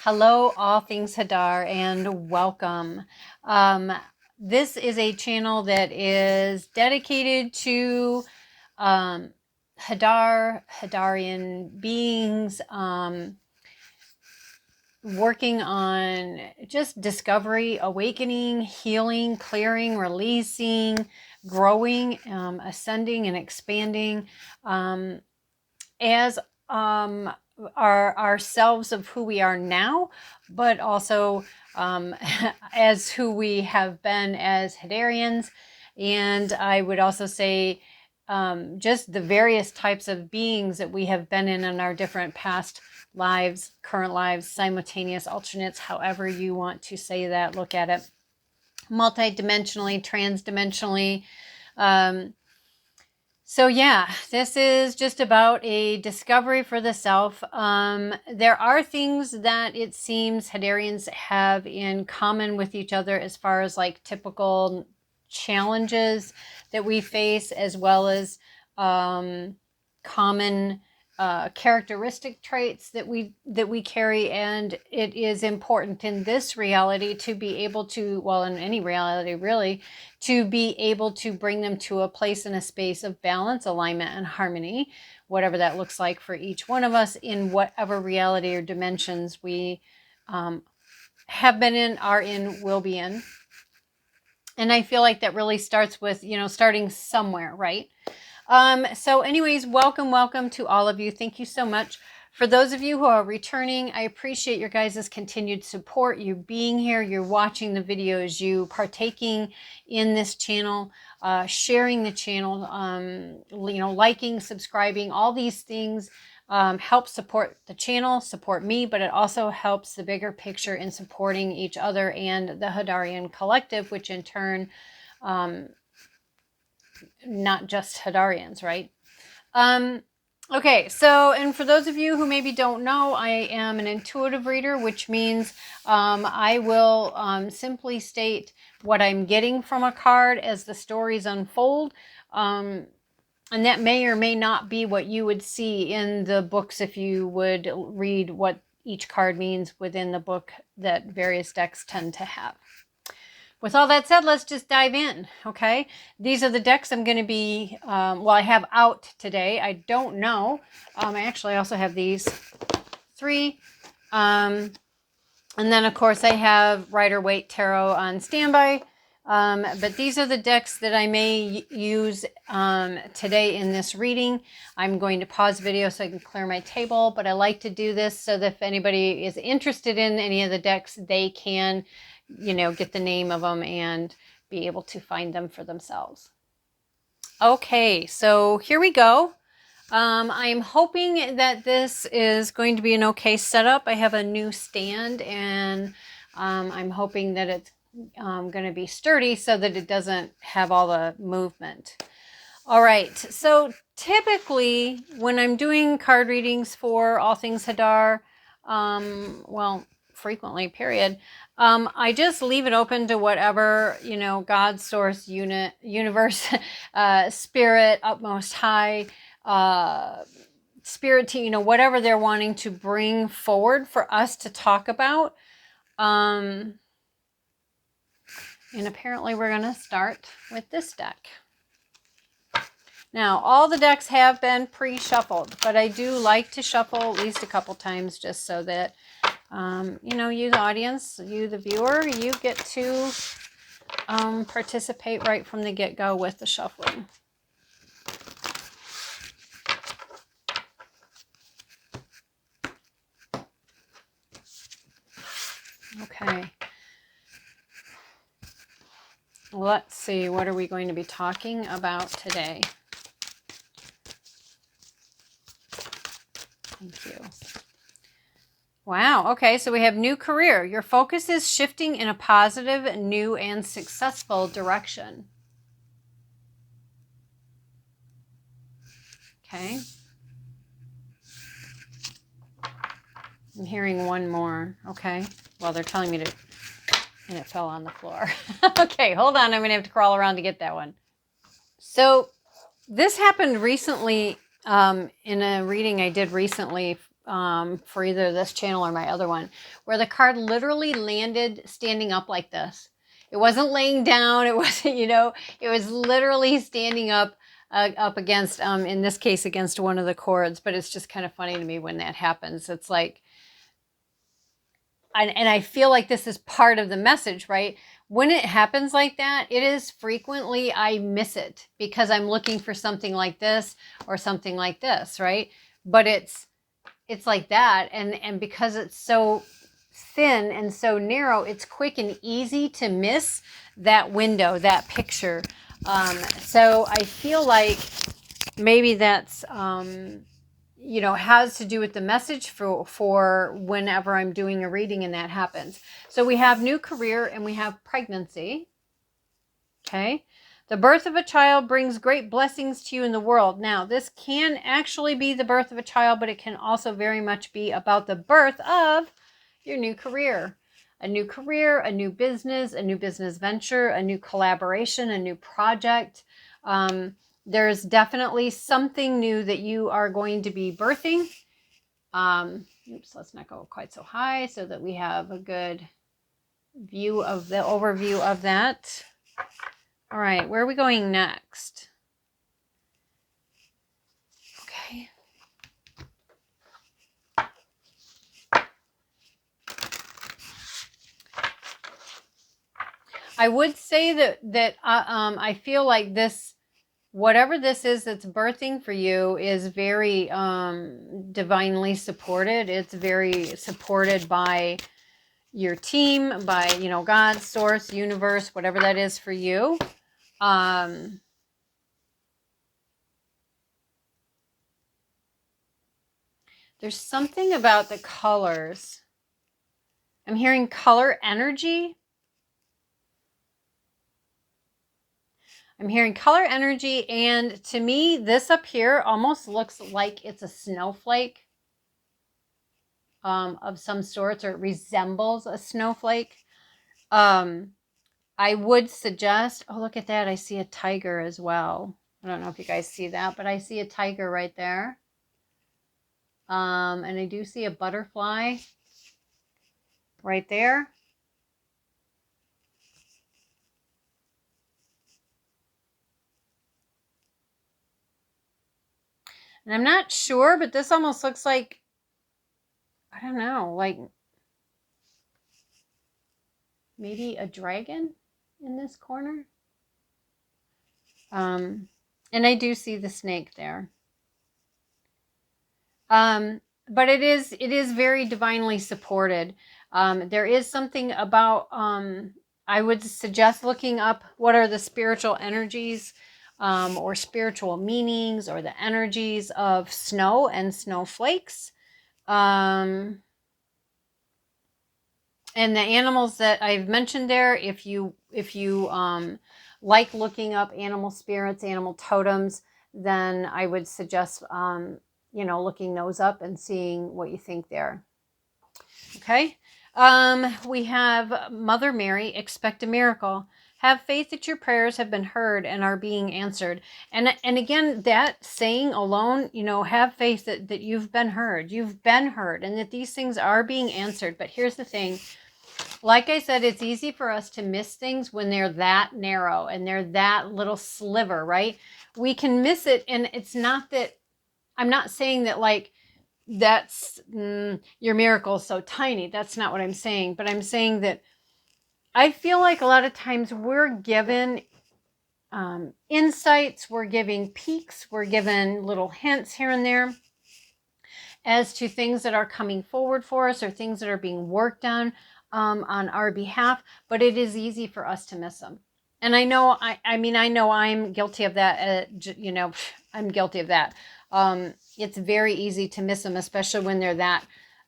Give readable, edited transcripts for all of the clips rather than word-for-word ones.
Hello, all things Hadar, and welcome. This is a channel that is dedicated to Hadarian beings, working on just discovery, awakening, healing, clearing, releasing, growing, ascending, and expanding as ourselves of who we are now, but also as who we have been as Hadarians. And I would also say just the various types of beings that we have been in our different past lives, current lives, simultaneous alternates, however you want to say that, look at it, multidimensionally, transdimensionally. So yeah, this is just about a discovery for the self. There are things that it seems Hadarians have in common with each other as far as like typical challenges that we face, as well as common characteristic traits that we carry. And it is important in this reality to be able to, well, in any reality really, to be able to bring them to a place and a space of balance, alignment, and harmony, whatever that looks like for each one of us in whatever reality or dimensions we have been in, are in, will be in. And I feel like that really starts with, starting somewhere, right? So anyways, welcome to all of you. Thank you so much. For those of you who are returning, I appreciate your guys' continued support, you being here, you're watching the videos, you partaking in this channel, sharing the channel, liking, subscribing, all these things help support the channel, support me, but it also helps the bigger picture in supporting each other and the Hadarian collective, which in turn, not just Hadarians, right? Okay, so, and for those of you who maybe don't know, I am an intuitive reader, which means I will simply state what I'm getting from a card as the stories unfold. And that may or may not be what you would see in the books if you would read what each card means within the book that various decks tend to have. With all that said, let's just dive in, okay? These are the decks I'm going to be, I have out today. I don't know. I actually also have these three. And then, of course, I have Rider-Waite Tarot on standby. But these are the decks that I may use today in this reading. I'm going to pause the video so I can clear my table, but I like to do this so that if anybody is interested in any of the decks, they can get the name of them and be able to find them for themselves. Okay, so here we go. I'm hoping that this is going to be an okay setup. I have a new stand, and I'm hoping that it's going to be sturdy so that it doesn't have all the movement. All right, so typically when I'm doing card readings for All Things Hadar, frequently, period, I just leave it open to whatever, God, source, universe, spirit, utmost high, spirit team, whatever they're wanting to bring forward for us to talk about. And apparently we're going to start with this deck. Now, all the decks have been pre-shuffled, but I do like to shuffle at least a couple times just so that you, the audience, you, the viewer, you get to participate right from the get-go with the shuffling. Okay. Let's see, what are we going to be talking about today? Thank you. Wow, okay, so we have new career. Your focus is shifting in a positive, new, and successful direction. Okay. I'm hearing one more. Okay. Well, they're telling me to, and it fell on the floor. Okay, hold on. I'm going to have to crawl around to get that one. So this happened recently in a reading I did recently for either this channel or my other one, where the card literally landed standing up like this. It wasn't laying down. It wasn't, you know, it was literally standing up against, in this case, against one of the cords. But it's just kind of funny to me when that happens. It's like, and I feel like this is part of the message, right? When it happens like that, it is frequently I miss it because I'm looking for something like this or something like this, right? But it's like that, and because it's so thin and so narrow, it's quick and easy to miss that window, that picture. So I feel like maybe that's you know, has to do with the message for whenever I'm doing a reading and that happens. So we have new career and we have pregnancy. Okay. The birth of a child brings great blessings to you in the world. Now, this can actually be the birth of a child, but it can also very much be about the birth of your new career. A new career, a new business venture, a new collaboration, a new project. There's definitely something new that you are going to be birthing. Oops, let's not go quite so high so that we have a good view of the overview of that. All right, where are we going next? Okay. I would say that I feel like this, whatever this is that's birthing for you, is very divinely supported. It's very supported by your team, by, you know, God, source, universe, whatever that is for you. There's something about the colors. I'm hearing color energy. I'm hearing color energy, and to me, this up here almost looks like it's a snowflake of some sorts, or it resembles a snowflake. I would suggest, oh, look at that. I see a tiger as well. I don't know if you guys see that, but I see a tiger right there. And I do see a butterfly right there. And I'm not sure, but this almost looks like, I don't know, like maybe a dragon in this corner. And I do see the snake there. But it is very divinely supported. There is something about, I would suggest looking up what are the spiritual energies or spiritual meanings or the energies of snow and snowflakes. And the animals that I've mentioned there, if you like looking up animal spirits, animal totems, then I would suggest, you know, looking those up and seeing what you think there. Okay. We have Mother Mary, expect a miracle. Have faith that your prayers have been heard and are being answered. And again, that saying alone, you know, have faith that you've been heard. You've been heard, and that these things are being answered. But here's the thing. Like I said, it's easy for us to miss things when they're that narrow and they're that little sliver, right? We can miss it, and it's not that, I'm not saying that like that's your miracle is so tiny. That's not what I'm saying. But I'm saying that I feel like a lot of times we're given insights, we're giving peeks, we're given little hints here and there as to things that are coming forward for us or things that are being worked on our behalf. But it is easy for us to miss them. And I know, I mean, I know I'm guilty of that. You know, I'm guilty of that. It's very easy to miss them, especially when they're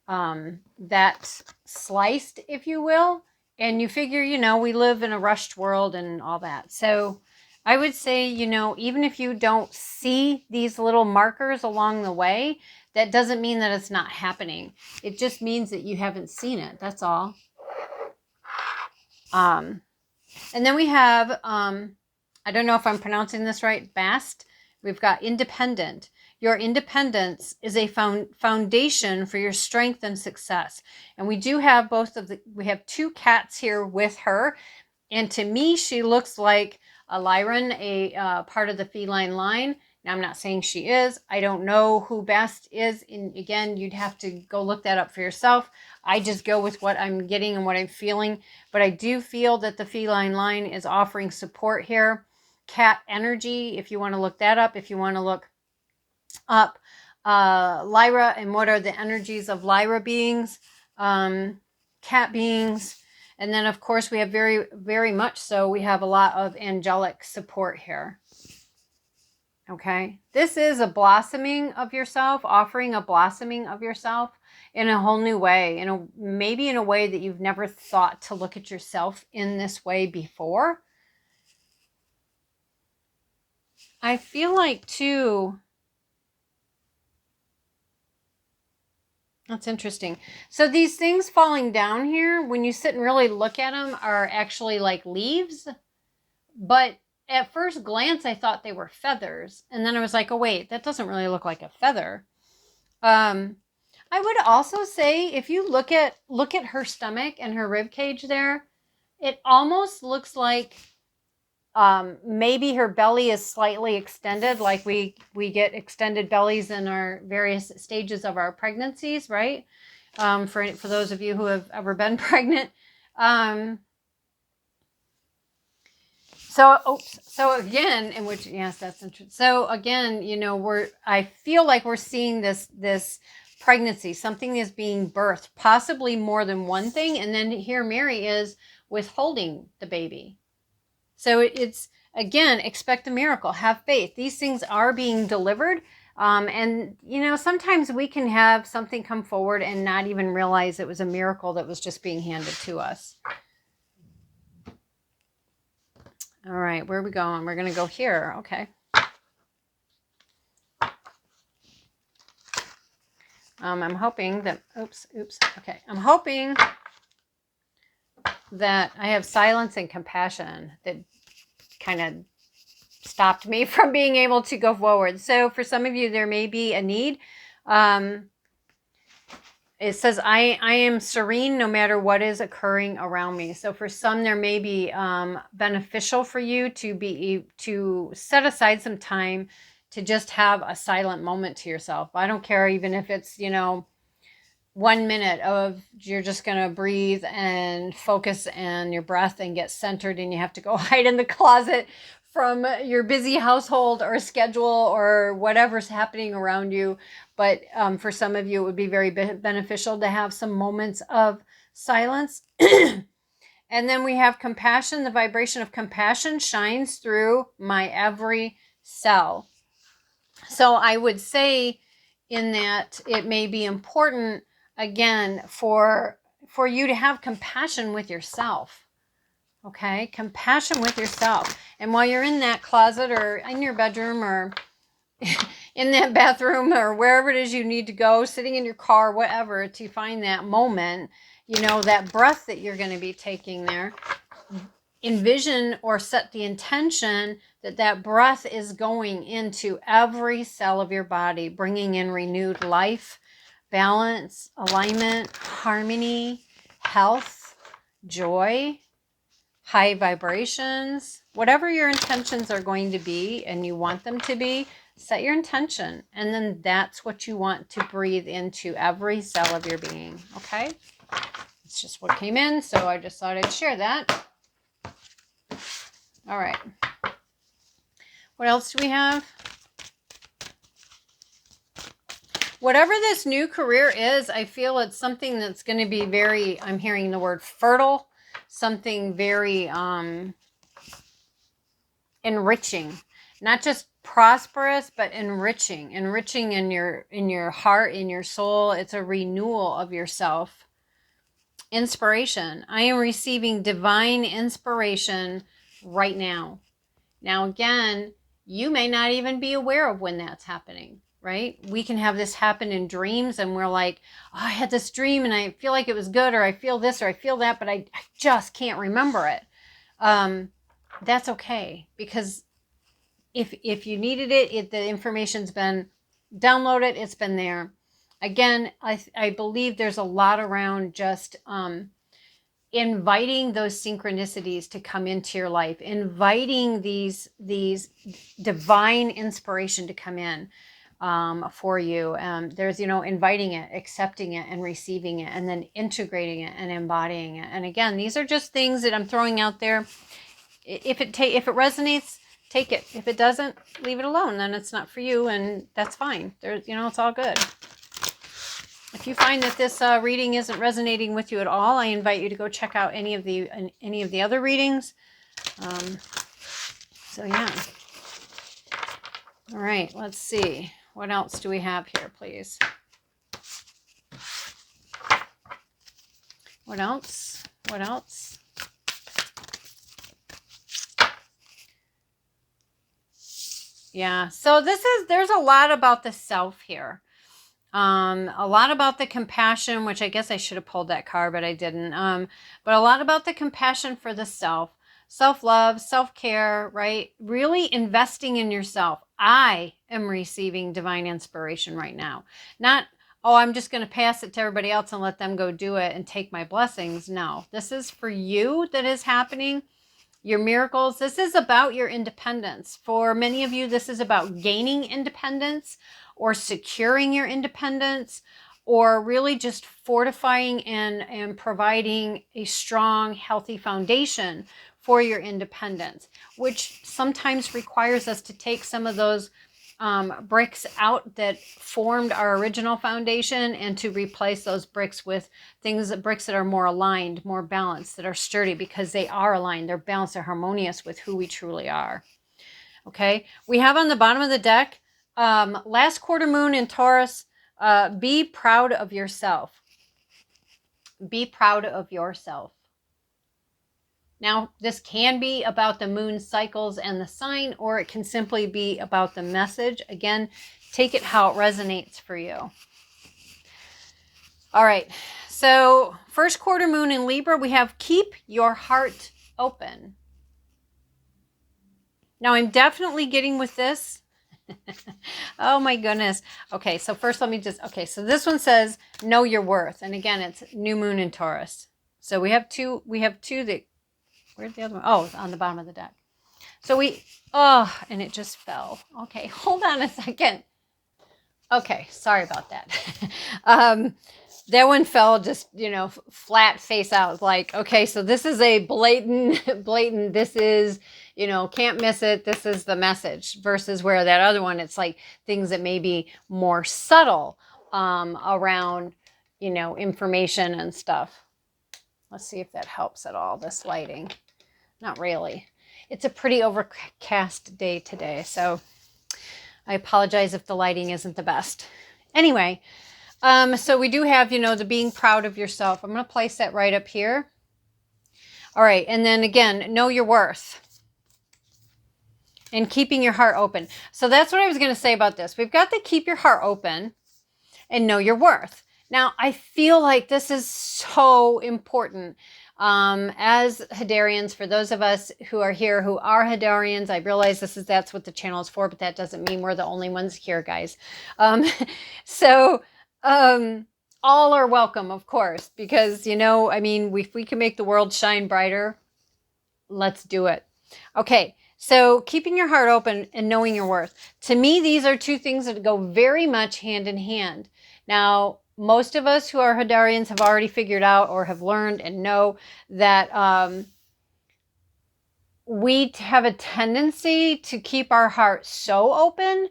that sliced, if you will. And you figure, you know, we live in a rushed world and all that. So I would say, you know, even if you don't see these little markers along the way, that doesn't mean that it's not happening. It just means that you haven't seen it. That's all. And then we have, I don't know if I'm pronouncing this right, Bast. We've got independent. Your independence is a foundation for your strength and success. And we do have we have two cats here with her. And to me, she looks like a Lyrian, a part of the feline line. Now, I'm not saying she is. I don't know who best is. And again, you'd have to go look that up for yourself. I just go with what I'm getting and what I'm feeling. But I do feel that the feline line is offering support here. Cat energy, if you want to look that up, if you want to look up Lyra and what are the energies of Lyra beings, cat beings. And then, of course, we have very, very much so, we have a lot of angelic support here. Okay, this is a blossoming of yourself, offering a blossoming of yourself in a whole new way, maybe in a way that you've never thought to look at yourself in this way before. I feel like, too, that's interesting. So these things falling down here, when you sit and really look at them, are actually like leaves, but at first glance, I thought they were feathers. And then I was like, oh, wait, that doesn't really look like a feather. I would also say, if you look at her stomach and her rib cage there, it almost looks like maybe her belly is slightly extended, like we get extended bellies in our various stages of our pregnancies, right? For those of you who have ever been pregnant. So again, in which, yes, that's interesting. So again, I feel like we're seeing this pregnancy, something is being birthed, possibly more than one thing. And then here Mary is withholding the baby. So it's, again, expect a miracle, have faith. These things are being delivered. And, sometimes we can have something come forward and not even realize it was a miracle that was just being handed to us. All right, where are we going? We're going to go here. Okay. I'm hoping that, oops. Okay. I'm hoping that I have silence and compassion that kind of stopped me from being able to go forward. So for some of you, there may be a need. It says, I am serene no matter what is occurring around me. So for some, there may be beneficial for you to set aside some time to just have a silent moment to yourself. I don't care even if it's, 1 minute of you're just going to breathe and focus on your breath and get centered, and you have to go hide in the closet from your busy household or schedule or whatever's happening around you. But for some of you, it would be very beneficial to have some moments of silence. And then we have compassion. The vibration of compassion shines through my every cell. So I would say in that it may be important, again, for you to have compassion with yourself. Okay, compassion with yourself. And while you're in that closet or in your bedroom or in that bathroom or wherever it is you need to go, sitting in your car, whatever, to find that moment, that breath that you're going to be taking there, envision or set the intention that breath is going into every cell of your body, bringing in renewed life, balance, alignment, harmony, health, joy, high vibrations, whatever your intentions are going to be and you want them to be, set your intention. And then that's what you want to breathe into every cell of your being. Okay? It's just what came in, so I just thought I'd share that. All right. What else do we have? Whatever this new career is, I feel it's something that's going to be very, I'm hearing the word fertile, something very enriching, not just prosperous, but enriching in your heart, in your soul. It's a renewal of yourself. Inspiration. I am receiving divine inspiration right now. Now, again, you may not even be aware of when that's happening, right? We can have this happen in dreams and we're like, oh, I had this dream and I feel like it was good, or I feel this or I feel that, but I just can't remember it. That's okay, because if you needed it, the information's been download it. It's been there. Again, I believe there's a lot around just inviting those synchronicities to come into your life, inviting these divine inspiration to come in for you. There's, inviting it, accepting it, and receiving it, and then integrating it and embodying it. And again, these are just things that I'm throwing out there. If it resonates, take it. If it doesn't, leave it alone. Then it's not for you, and that's fine. There's, it's all good. If you find that this reading isn't resonating with you at all, I invite you to go check out any of the other readings. So yeah. All right, let's see. What else do we have here, please? What else? What else? Yeah, so there's a lot about the self here. A lot about the compassion, which I guess I should have pulled that card, but I didn't. But a lot about the compassion for the self, self-love, self-care, right? Really investing in yourself. I am receiving divine inspiration right now. Not, oh, I'm just going to pass it to everybody else and let them go do it and take my blessings. No, this is for you that is happening. Your miracles. This is about your independence. For many of you, this is about gaining independence, or securing your independence, or really just fortifying and providing a strong, healthy foundation for your independence, which sometimes requires us to take some of those bricks out that formed our original foundation and to replace those bricks with bricks that are more aligned, more balanced, that are sturdy, because they are aligned, they're balanced, they're harmonious with who we truly are. Okay, we have on the bottom of the deck, last quarter moon in Taurus, be proud of yourself. Be proud of yourself. Now, this can be about the moon cycles and the sign, or it can simply be about the message. Again, take it how it resonates for you. All right, so first quarter moon in Libra, we have keep your heart open. Now, I'm definitely getting with this. Oh my goodness. Okay, so first so this one says know your worth. And again, it's new moon in Taurus. So we have two that, where's the other one? Oh, it's on the bottom of the deck. So and it just fell. Okay, hold on a second. Okay, sorry about that. That one fell just, flat face out. Like, okay, so this is a blatant, this is, can't miss it. This is the message, versus where that other one, it's like things that may be more subtle around, information and stuff. Let's see if that helps at all, this lighting. Not really. It's a pretty overcast day today, so I apologize if the lighting isn't the best. Anyway, so we do have, the being proud of yourself. I'm going to place that right up here. All right, and then again, know your worth. And keeping your heart open. So that's what I was going to say about this. We've got to keep your heart open and know your worth. Now, I feel like this is so important. As Hadarians, for those of us who are here who are Hadarians, I realize that's what the channel is for, but that doesn't mean we're the only ones here, guys. All are welcome, of course, because, if we can make the world shine brighter, let's do it. Okay, so keeping your heart open and knowing your worth. To me, these are two things that go very much hand in hand. Now, most of us who are Hadarians have already figured out or have learned and know that we have a tendency to keep our heart so open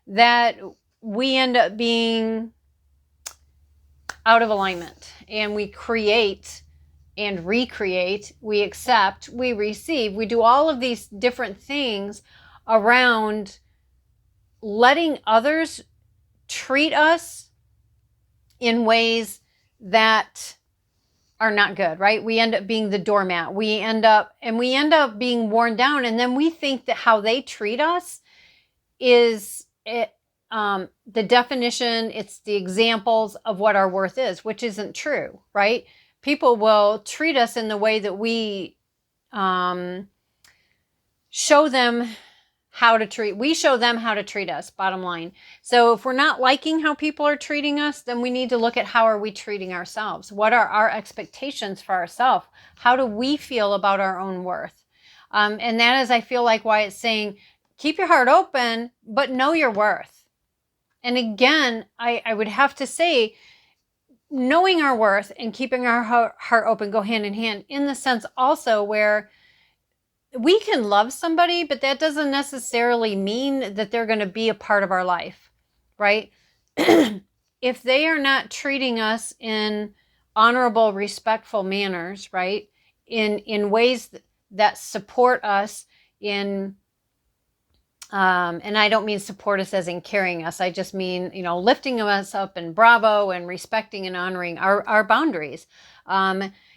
that we end up being out of alignment, and we create and recreate, we accept, we receive, we do all of these different things around letting others treat us in ways that are not good, right? We end up being the doormat. We end up being worn down, and then we think that how they treat us is the definition, it's the examples of what our worth is, which isn't true, right? People will treat us in the way that we show them how to treat, we show them how to treat us, bottom line. So if we're not liking how people are treating us, then we need to look at how are we treating ourselves? What are our expectations for ourselves? How do we feel about our own worth? And that is, I feel like, why it's saying, keep your heart open, but know your worth. And again, I would have to say, knowing our worth and keeping our heart open go hand in hand, in the sense also where we can love somebody, but that doesn't necessarily mean that they're going to be a part of our life, right? If they are not treating us in honorable, respectful manners, right? In ways that support us in, and I don't mean support us as in carrying us. I just mean, lifting us up and bravo and respecting and honoring our boundaries.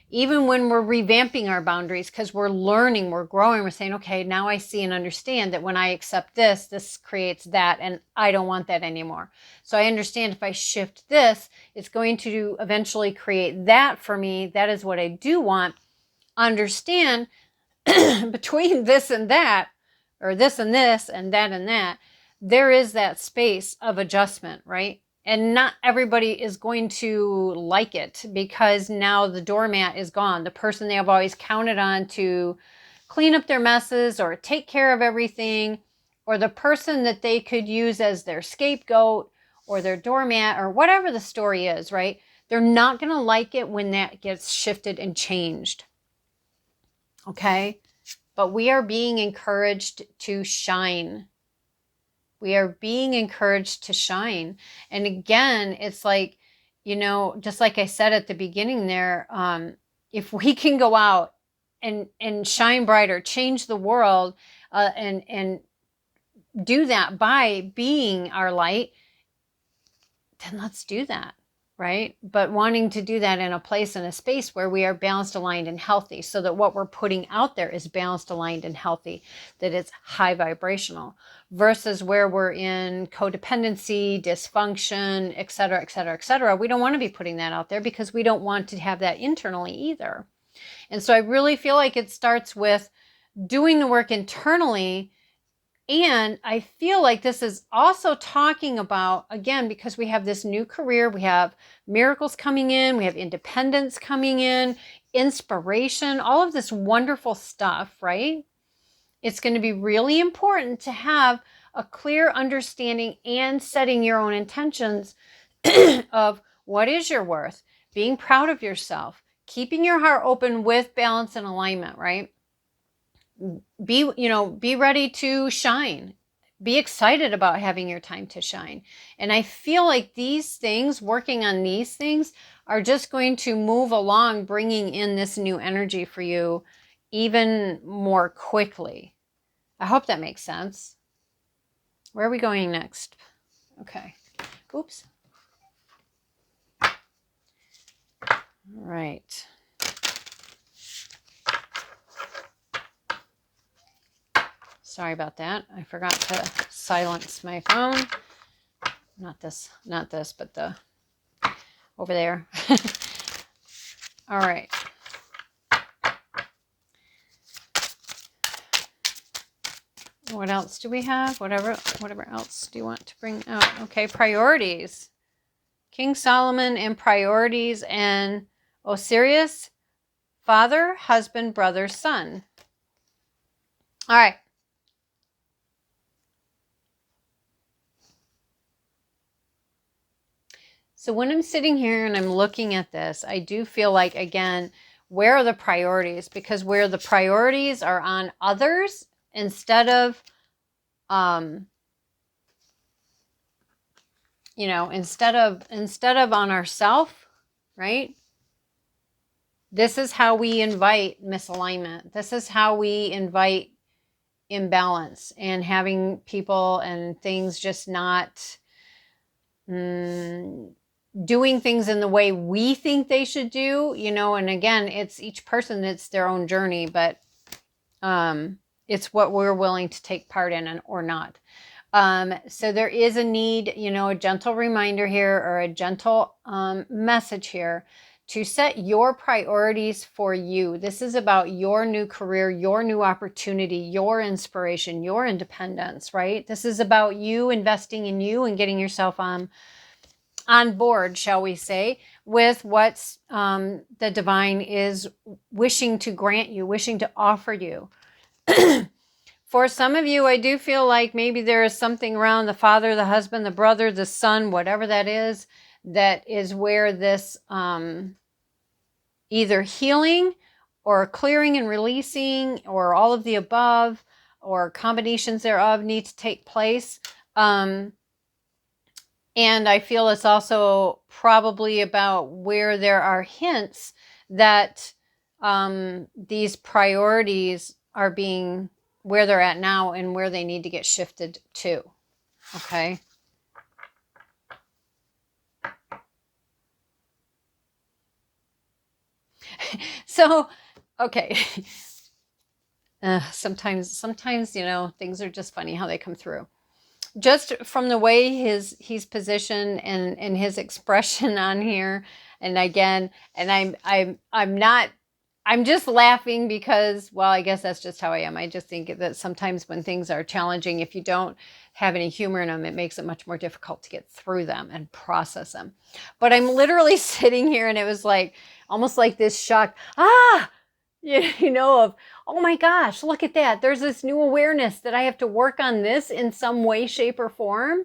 Even when we're revamping our boundaries, because we're learning, we're growing, we're saying, okay, now I see and understand that when I accept this, this creates that, and I don't want that anymore. So I understand if I shift this, it's going to eventually create that for me. That is what I do want. Understand between this and that, or this and this, and that, there is that space of adjustment, right? And not everybody is going to like it, because now the doormat is gone. The person they have always counted on to clean up their messes or take care of everything, or the person that they could use as their scapegoat or their doormat, or whatever the story is, right? They're not going to like it when that gets shifted and changed. Okay? But we are being encouraged to shine. We are being encouraged to shine. And again, it's like, just like I said at the beginning there, if we can go out and shine brighter, change the world, and do that by being our light, then let's do that, right? But wanting to do that in a place and a space where we are balanced, aligned, and healthy, so that what we're putting out there is balanced, aligned, and healthy, that it's high vibrational, versus where we're in codependency, dysfunction, et cetera, et cetera, et cetera. We don't want to be putting that out there, because we don't want to have that internally either. And so I really feel like it starts with doing the work internally. And I feel like this is also talking about, again, because we have this new career, we have miracles coming in, we have independence coming in, inspiration, all of this wonderful stuff, right? It's going to be really important to have a clear understanding and setting your own intentions of what is your worth, being proud of yourself, keeping your heart open with balance and alignment, right? Be ready to shine. Be excited about having your time to shine. And I feel like these things, working on these things, are just going to move along, bringing in this new energy for you even more quickly. I hope that makes sense. Where are we going next? Okay. Oops. All right. Sorry about that. I forgot to silence my phone. Not this, but the over there. All right. What else do we have? Whatever else do you want to bring out? Okay, priorities. King Solomon and priorities, and Osiris, father, husband, brother, son. All right. So when I'm sitting here and I'm looking at this, I do feel like, again, where are the priorities? Because where the priorities are on others instead of, instead of on ourselves, right? This is how we invite misalignment. This is how we invite imbalance, and having people and things just not doing things in the way we think they should do, and again, it's each person, it's their own journey, but it's what we're willing to take part in or not. So there is a need, a gentle reminder here, or a gentle message here, to set your priorities for you. This is about your new career, your new opportunity, your inspiration, your independence, right? This is about you investing in you and getting yourself on board, shall we say, with what's the divine is wishing to grant you, wishing to offer you. For some of you, I do feel like maybe there is something around the father, the husband, the brother, the son, whatever that is where this either healing or clearing and releasing or all of the above or combinations thereof need to take place. And I feel it's also probably about where there are hints that these priorities are being where they're at now and where they need to get shifted to. Okay. So, okay. Sometimes, you know, things are just funny how they come through. Just from the way he's positioned and his expression on here. And again, and I'm just laughing because, well, I guess that's just how I am. I just think that sometimes when things are challenging, if you don't have any humor in them, it makes it much more difficult to get through them and process them. But I'm literally sitting here and it was like, almost like this shock, you know, of, oh my gosh, look at that. There's this new awareness that I have to work on this in some way, shape, or form.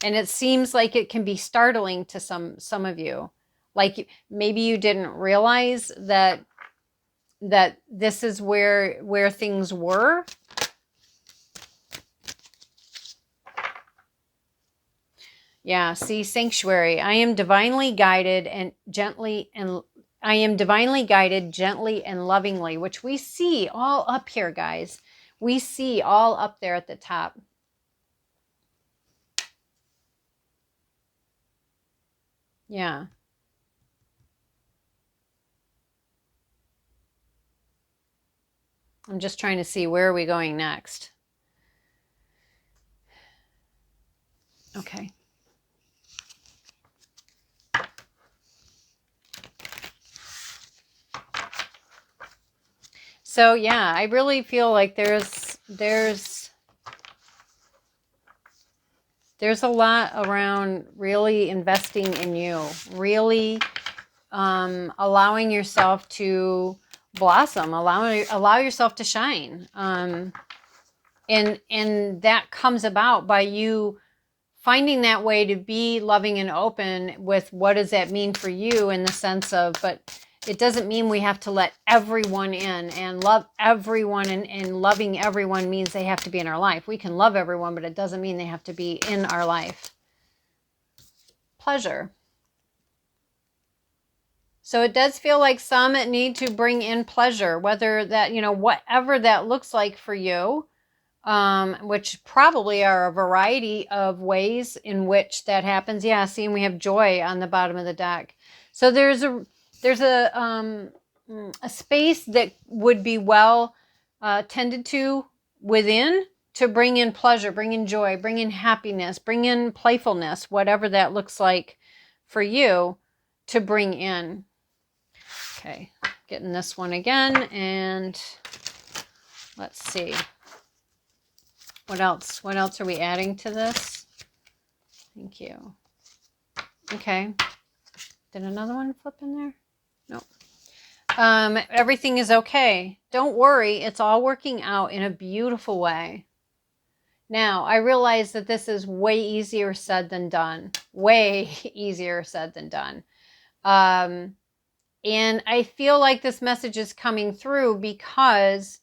And it seems like it can be startling to some of you. Like maybe you didn't realize that this is where things were. Yeah, see, sanctuary. I am divinely guided gently and lovingly, which we see all up here, guys. We see all up there at the top. Yeah. I'm just trying to see, where are we going next? Okay. So yeah, I really feel like there's a lot around really investing in you, really allowing yourself to blossom, allow yourself to shine. And that comes about by you finding that way to be loving and open with what does that mean for you, in the sense of, but it doesn't mean we have to let everyone in and love everyone, and loving everyone means they have to be in our life. We can love everyone, but it doesn't mean they have to be in our life. Pleasure. So it does feel like some need to bring in pleasure, whether that, you know, whatever that looks like for you, which probably are a variety of ways in which that happens. Yeah, see, and we have joy on the bottom of the deck. So there's a space that would be well tended to within, to bring in pleasure, bring in joy, bring in happiness, bring in playfulness, whatever that looks like for you to bring in. Okay, getting this one again, and let's see. What else? What else are we adding to this? Thank you. Okay. Did another one flip in there? Nope. Everything is okay. Don't worry. It's all working out in a beautiful way. Now, I realize that this is way easier said than done. Way easier said than done. And I feel like this message is coming through because,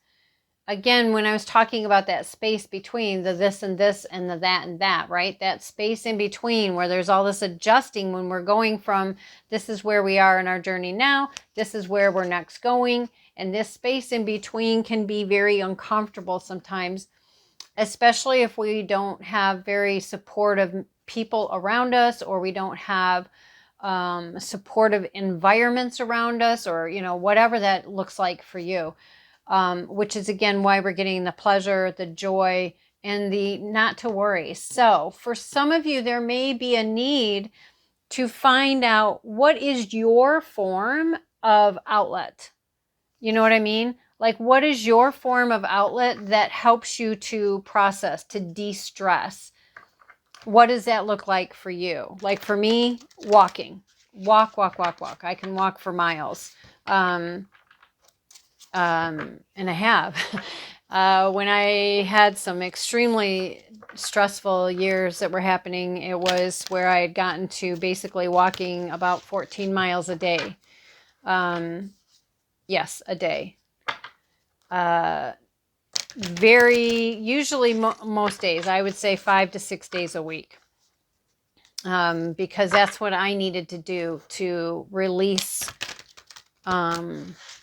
again, when I was talking about that space between the this and this and the that and that, right? That space in between where there's all this adjusting when we're going from this is where we are in our journey now, this is where we're next going. And this space in between can be very uncomfortable sometimes, especially if we don't have very supportive people around us, or we don't have supportive environments around us, or, you know, whatever that looks like for you. Which is, again, why we're getting the pleasure, the joy, and the not to worry. So for some of you, there may be a need to find out what is your form of outlet. You know what I mean? Like, what is your form of outlet that helps you to process, to de-stress? What does that look like for you? Like for me, walking. Walk. I can walk for miles. And I have. When I had some extremely stressful years that were happening, it was where I had gotten to basically walking about 14 miles a day. Yes, a day. Usually most days, I would say 5 to 6 days a week. Because that's what I needed to do to release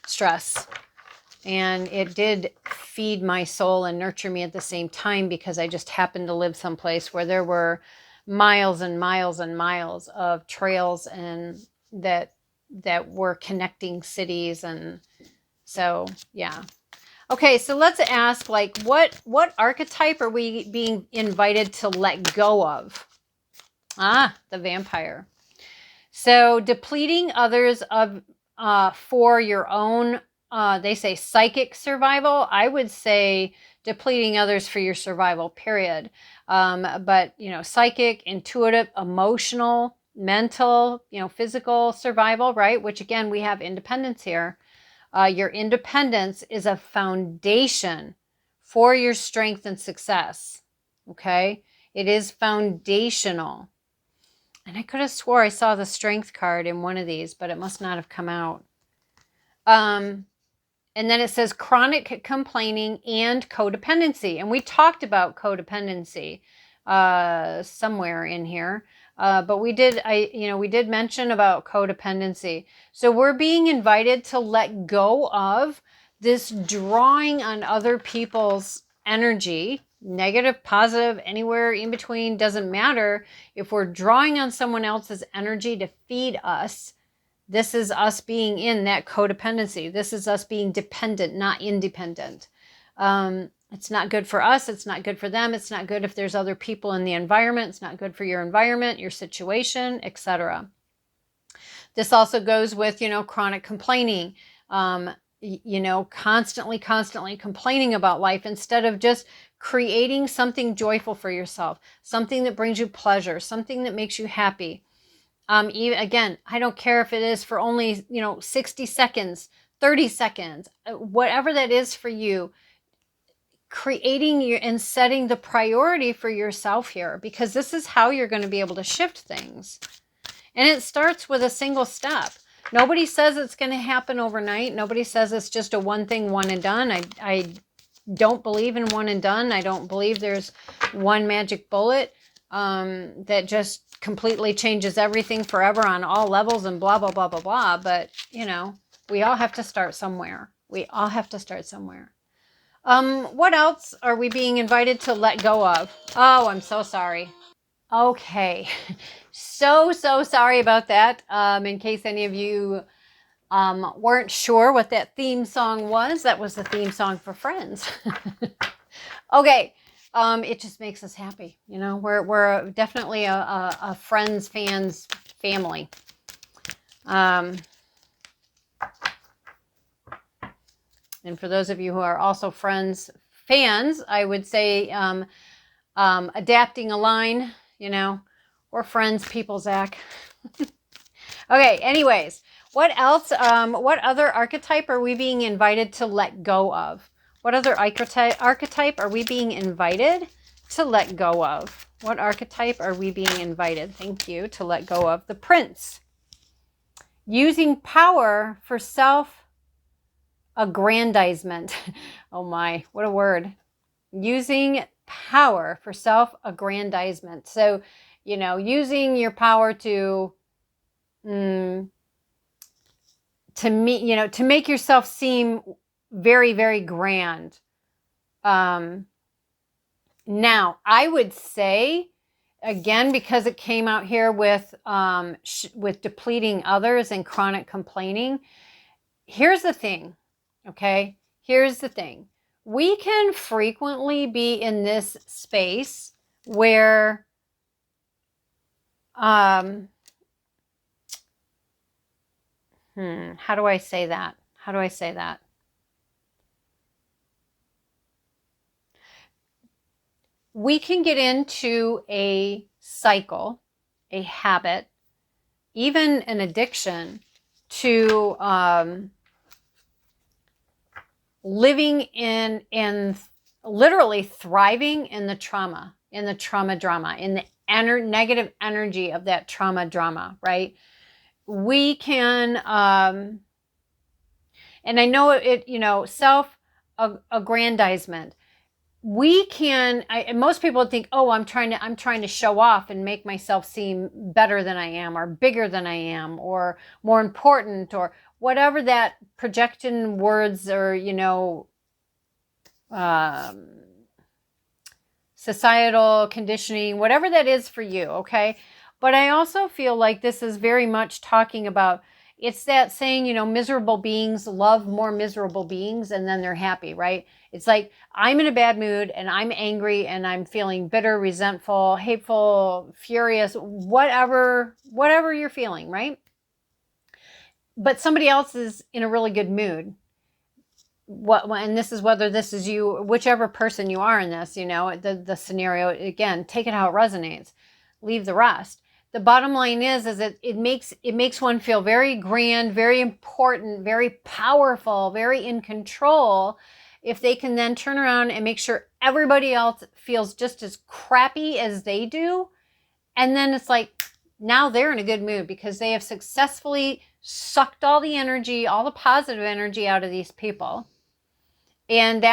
stress. And it did feed my soul and nurture me at the same time, because I just happened to live someplace where there were miles and miles and miles of trails and that were connecting cities. And so, yeah. Okay, so let's ask, like, what archetype are we being invited to let go of? The vampire. So depleting others of for your own, they say psychic survival. I would say depleting others for your survival, period. But, you know, psychic, intuitive, emotional, mental, you know, physical survival, right? Which again, we have independence here. Your independence is a foundation for your strength and success. Okay? It is foundational. And I could have swore I saw the strength card in one of these, but it must not have come out. And then it says chronic complaining and codependency. And we talked about codependency somewhere in here. But we did mention about codependency. So we're being invited to let go of this drawing on other people's energy, negative, positive, anywhere in between, doesn't matter. If we're drawing on someone else's energy to feed us, this is us being in that codependency. This is us being dependent, not independent. It's not good for us. It's not good for them. It's not good if there's other people in the environment. It's not good for your environment, your situation, etc. This also goes with, you know, chronic complaining. You know, constantly complaining about life instead of just creating something joyful for yourself, something that brings you pleasure, something that makes you happy. Even, again, I don't care if it is for only, you know, 60 seconds, 30 seconds, whatever that is for you, creating your and setting the priority for yourself here, because this is how you're going to be able to shift things. And it starts with a single step. Nobody says it's going to happen overnight. Nobody says it's just a one thing, one and done. I don't believe in one and done. I don't believe there's one magic bullet that just completely changes everything forever on all levels and blah, blah, blah, blah, blah. But, you know, we all have to start somewhere. We all have to start somewhere. What else are we being invited to let go of? Oh, I'm so sorry. Okay. So sorry about that. In case any of you weren't sure what that theme song was, that was the theme song for Friends. Okay. It just makes us happy. You know, we're definitely a Friends fans family. And for those of you who are also Friends fans, I would say adapting a line, you know, or Friends people, Zach. Okay, anyways, what else? What other archetype are we being invited to let go of? What other archetype are we being invited to let go of? What archetype are we being invited, thank you, to let go of? The Prince. Using power for self-aggrandizement. Oh my, what a word. Using power for self-aggrandizement. So, you know, using your power to make yourself seem very, very grand. Now, I would say, again, because it came out here with depleting others and chronic complaining, here's the thing, okay? Here's the thing. We can frequently be in this space where How do I say that? How do I say that? We can get into a cycle, a habit, even an addiction to living in literally thriving in the trauma drama, in the negative energy of that trauma drama, right? We can, and I know it, self-aggrandizement. We can, and most people think, oh, I'm trying to show off and make myself seem better than I am, or bigger than I am, or more important, or whatever that projection words, or, societal conditioning, whatever that is for you, okay? But I also feel like this is very much talking about, it's that saying, miserable beings love more miserable beings, and then they're happy, right? It's like, I'm in a bad mood and I'm angry and I'm feeling bitter, resentful, hateful, furious, whatever you're feeling, right? But somebody else is in a really good mood. And this is whether this is you, whichever person you are in this, the scenario, again, take it how it resonates, leave the rest. The bottom line is that it makes one feel very grand, very important, very powerful, very in control, if they can then turn around and make sure everybody else feels just as crappy as they do. And then it's like, now they're in a good mood because they have successfully sucked all the energy, all the positive energy out of these people, and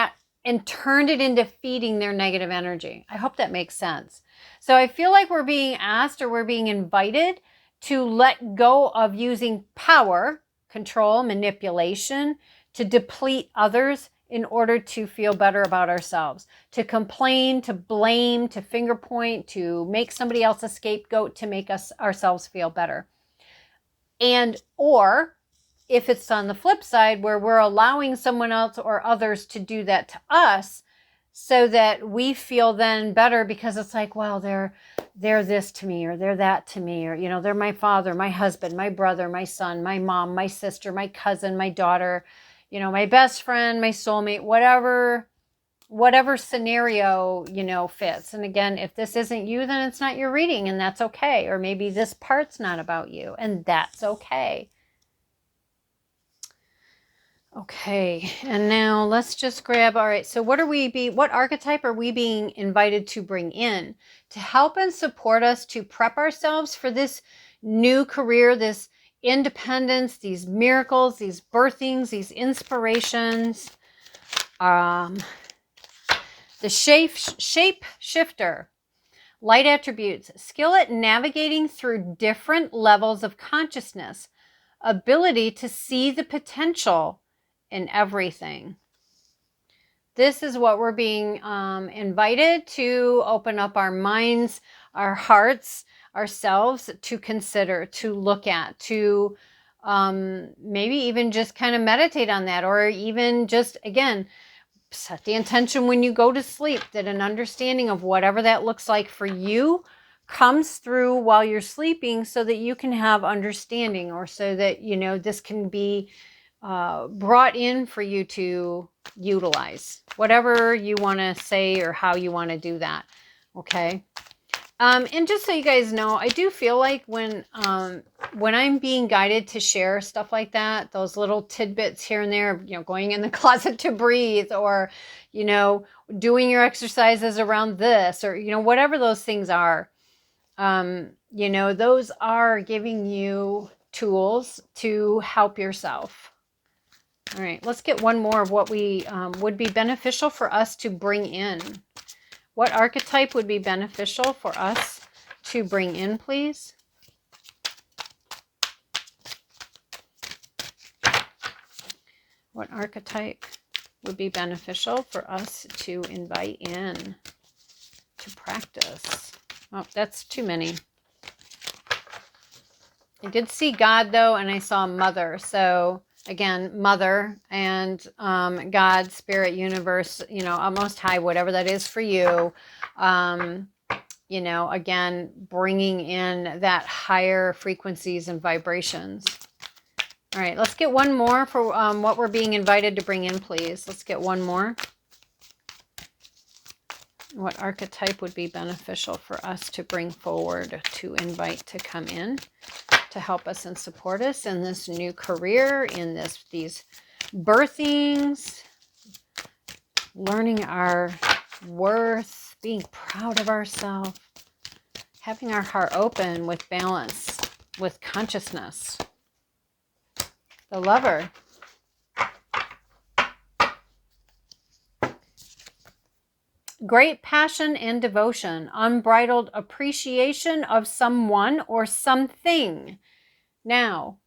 turned it into feeding their negative energy. I hope that makes sense. So I feel like we're being asked, or we're being invited to let go of using power, control, manipulation to deplete others in order to feel better about ourselves, to complain, to blame, to finger point, to make somebody else a scapegoat to make ourselves feel better. And, or if it's on the flip side where we're allowing someone else or others to do that to us, so that we feel then better because it's like, well, they're this to me, or they're that to me, or, they're my father, my husband, my brother, my son, my mom, my sister, my cousin, my daughter, my best friend, my soulmate, whatever scenario, fits. And again, if this isn't you, then it's not your reading, and that's okay. Or maybe this part's not about you, and that's okay. Okay, and now let's just grab, all right, so what archetype are we being invited to bring in to help and support us to prep ourselves for this new career, this independence, these miracles, these birthings, these inspirations? The shape shifter, light attributes, skill at navigating through different levels of consciousness, ability to see the potential in everything. This is what we're being invited to open up our minds, our hearts, ourselves, to consider, to look at, to maybe even just kind of meditate on that, or even just, again, set the intention when you go to sleep that an understanding of whatever that looks like for you comes through while you're sleeping, so that you can have understanding, or so that, this can be brought in for you to utilize, whatever you want to say or how you want to do that. Okay. And just so you guys know, I do feel like when I'm being guided to share stuff like that, those little tidbits here and there, going in the closet to breathe, or, doing your exercises around this, or, whatever those things are, those are giving you tools to help yourself. All right, let's get one more of what we would be beneficial for us to bring in. What archetype would be beneficial for us to bring in, please? What archetype would be beneficial for us to invite in to practice? Oh, that's too many. I did see God, though, and I saw Mother. So again, Mother and God, Spirit, Universe, Most High, whatever that is for you. Again, bringing in that higher frequencies and vibrations. All right, let's get one more for what we're being invited to bring in, please. Let's get one more. What archetype would be beneficial for us to bring forward, to invite to come in, to help us and support us in this new career, in these birthings, learning our worth, being proud of ourselves, having our heart open with balance, with consciousness. The Lover. Great passion and devotion, unbridled appreciation of someone or something. Now,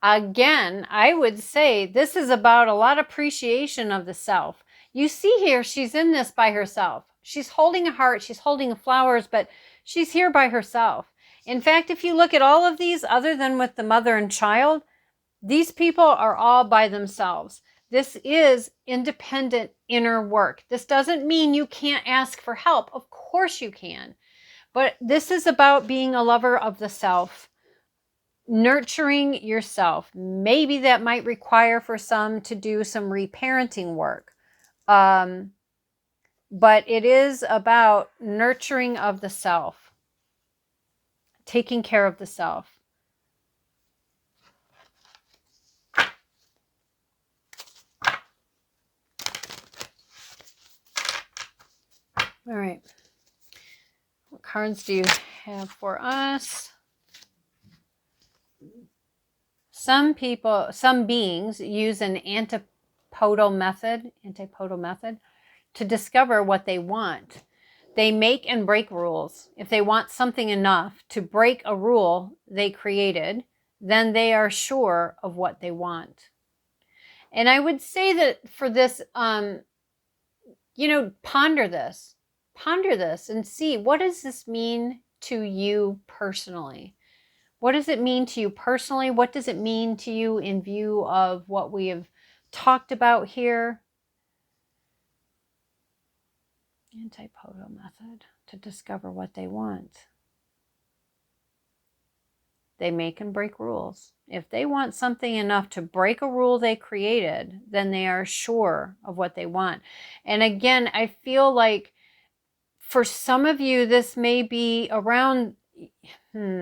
again, I would say this is about a lot of appreciation of the self. You see here, she's in this by herself. She's holding a heart, she's holding flowers, but she's here by herself. In fact, if you look at all of these, other than with the mother and child, these people are all by themselves. This is independent inner work. This doesn't mean you can't ask for help. Of course you can. But this is about being a lover of the self, nurturing yourself. Maybe that might require for some to do some reparenting work. But it is about nurturing of the self, taking care of the self. All right. What cards do you have for us? Some people, some beings use an antipodal method to discover what they want. They make and break rules. If they want something enough to break a rule they created, then they are sure of what they want. And I would say that for this, ponder this. Ponder this and see, what does this mean to you personally? What does it mean to you personally? What does it mean to you in view of what we have talked about here? Antipodal method to discover what they want. They make and break rules. If they want something enough to break a rule they created, then they are sure of what they want. And again, I feel like for some of you, this may be around, the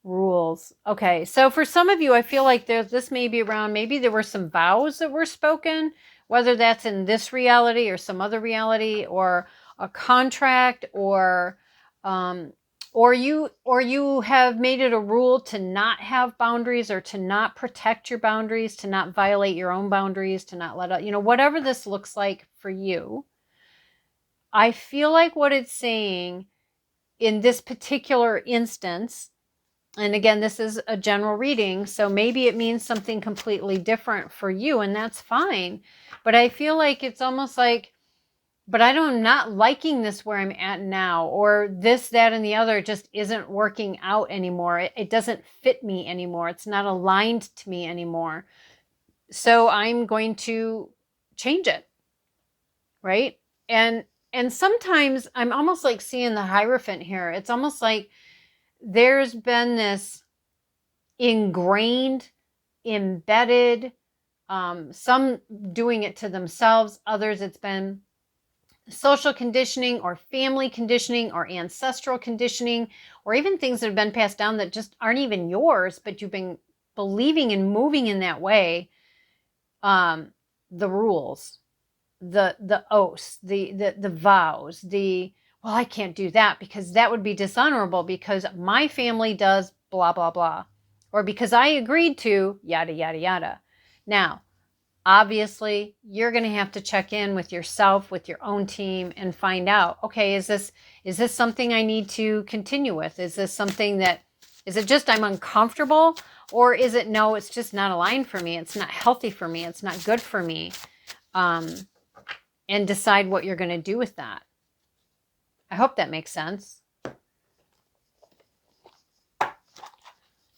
rules. Okay, so for some of you, I feel like this may be around, maybe there were some vows that were spoken, whether that's in this reality or some other reality, or a contract, or you have made it a rule to not have boundaries, or to not protect your boundaries, to not violate your own boundaries, to not let whatever this looks like for you. I feel like what it's saying in this particular instance, and again, this is a general reading, so maybe it means something completely different for you, and that's fine. But I feel like it's almost like, but I'm not liking this where I'm at now, or this, that, and the other just isn't working out anymore. It doesn't fit me anymore. It's not aligned to me anymore. So I'm going to change it, right? And sometimes I'm almost like seeing the Hierophant here. It's almost like there's been this ingrained, embedded, some doing it to themselves, others it's been social conditioning or family conditioning or ancestral conditioning, or even things that have been passed down that just aren't even yours, but you've been believing and moving in that way. The rules, the oaths, the vows, well, I can't do that because that would be dishonorable because my family does blah, blah, blah, or because I agreed to yada, yada, yada. Now, obviously, you're going to have to check in with yourself, with your own team, and find out, okay, is this something I need to continue with? Is this something is it just I'm uncomfortable? Or is it, no, it's just not aligned for me. It's not healthy for me. It's not good for me. And decide what you're going to do with that. I hope that makes sense.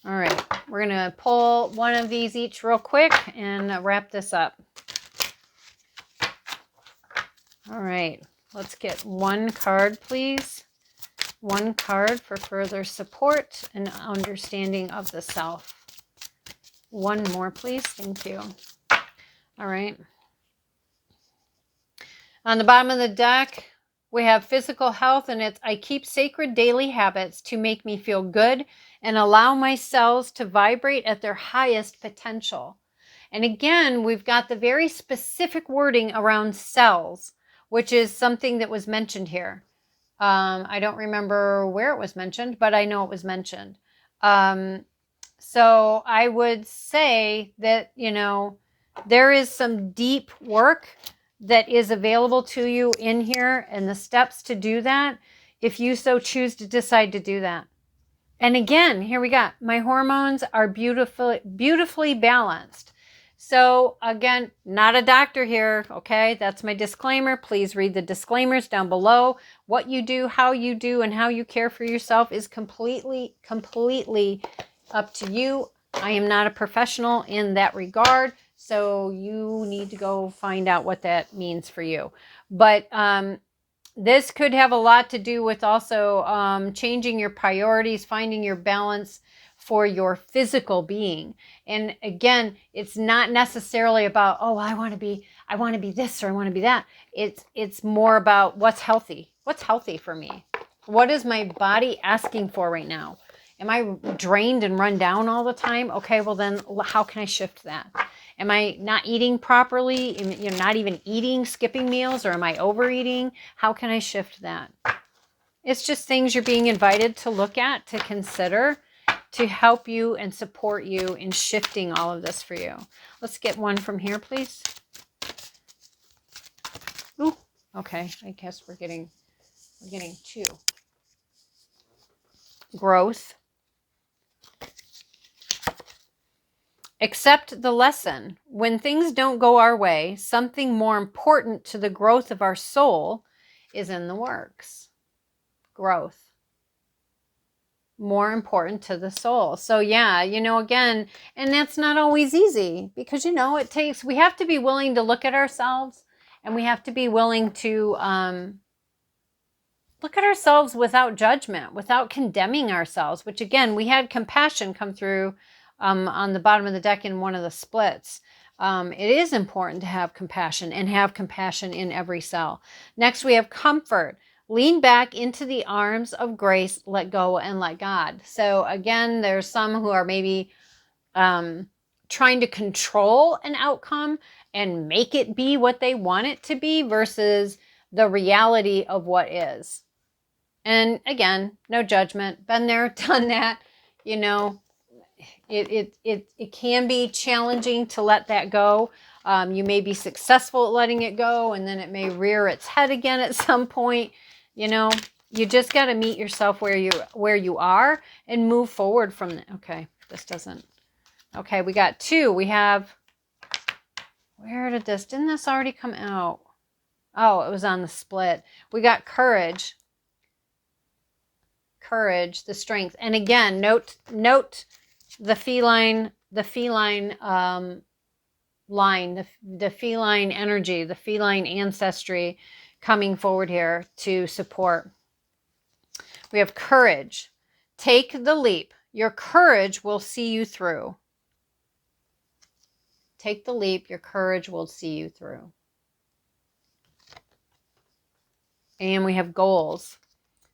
All right, we're going to pull one of these each real quick and wrap this up. All right, let's get one card, please. One card for further support and understanding of the self. One more, please. Thank you. All right. On the bottom of the deck, we have physical health, and it's I keep sacred daily habits to make me feel good and allow my cells to vibrate at their highest potential. And again, we've got the very specific wording around cells, which is something that was mentioned here. I don't remember where it was mentioned, but I know it was mentioned. So I would say that, you know, there is some deep work that is available to you in here and the steps to do that if you so choose to decide to do that. And again, here we got my hormones are beautifully balanced. So again, not a doctor here, okay? That's my disclaimer. Please read the disclaimers down below. What you do, how you do, and how you care for yourself is completely up to you. I am not a professional in that regard, so you need to go find out what that means for you. But this could have a lot to do with also changing your priorities, finding your balance for your physical being. And again, it's not necessarily about, oh, I want to be this or I want to be that. It's more about what's healthy. What's healthy for me? What is my body asking for right now? Am I drained and run down all the time? Okay, well then how can I shift that? Am I not eating properly? You know, not even eating, skipping meals, or am I overeating? How can I shift that? It's just things you're being invited to look at, to consider, to help you and support you in shifting all of this for you. Let's get one from here, please. Ooh, okay. I guess we're getting two. Growth. Accept the lesson. When things don't go our way, something more important to the growth of our soul is in the works. Growth. More important to the soul. So yeah, you know, again, and that's not always easy because, you know, we have to be willing to look at ourselves, and we have to be willing to look at ourselves without judgment, without condemning ourselves, which again, we had compassion come through on the bottom of the deck in one of the splits. It is important to have compassion and have compassion in every cell. Next, we have comfort. Lean back into the arms of grace, let go and let God. So again, there's some who are maybe trying to control an outcome and make it be what they want it to be versus the reality of what is. And again, no judgment. Been there, done that. You know, it can be challenging to let that go. You may be successful at letting it go, and then it may rear its head again at some point. You know, you just got to meet yourself where you are and move forward from it. Okay, this doesn't. Okay, we got two. We have, didn't this already come out? Oh, it was on the split. We got courage. Courage, the strength. And again, note the feline line, the feline energy, the feline ancestry coming forward here to support. We have courage. Take the leap. Your courage will see you through. Take the leap. Your courage will see you through. And we have goals.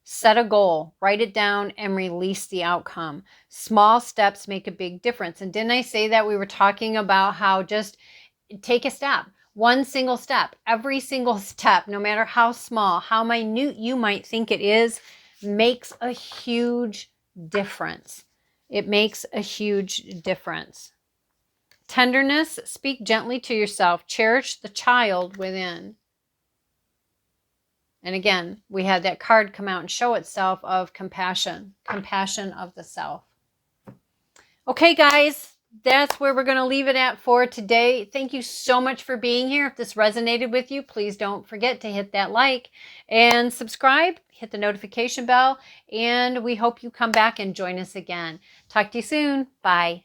Set a goal, write it down, and release the outcome. Small steps make a big difference. And didn't I say that we were talking about how just take a step, one single step, every single step, no matter how small, how minute you might think it is, makes a huge difference. It makes a huge difference. Tenderness, speak gently to yourself. Cherish the child within. And again, we had that card come out and show itself of compassion, compassion of the self. Okay, guys, that's where we're going to leave it at for today. Thank you so much for being here. If this resonated with you, please don't forget to hit that like and subscribe, hit the notification bell, and we hope you come back and join us again. Talk to you soon. Bye.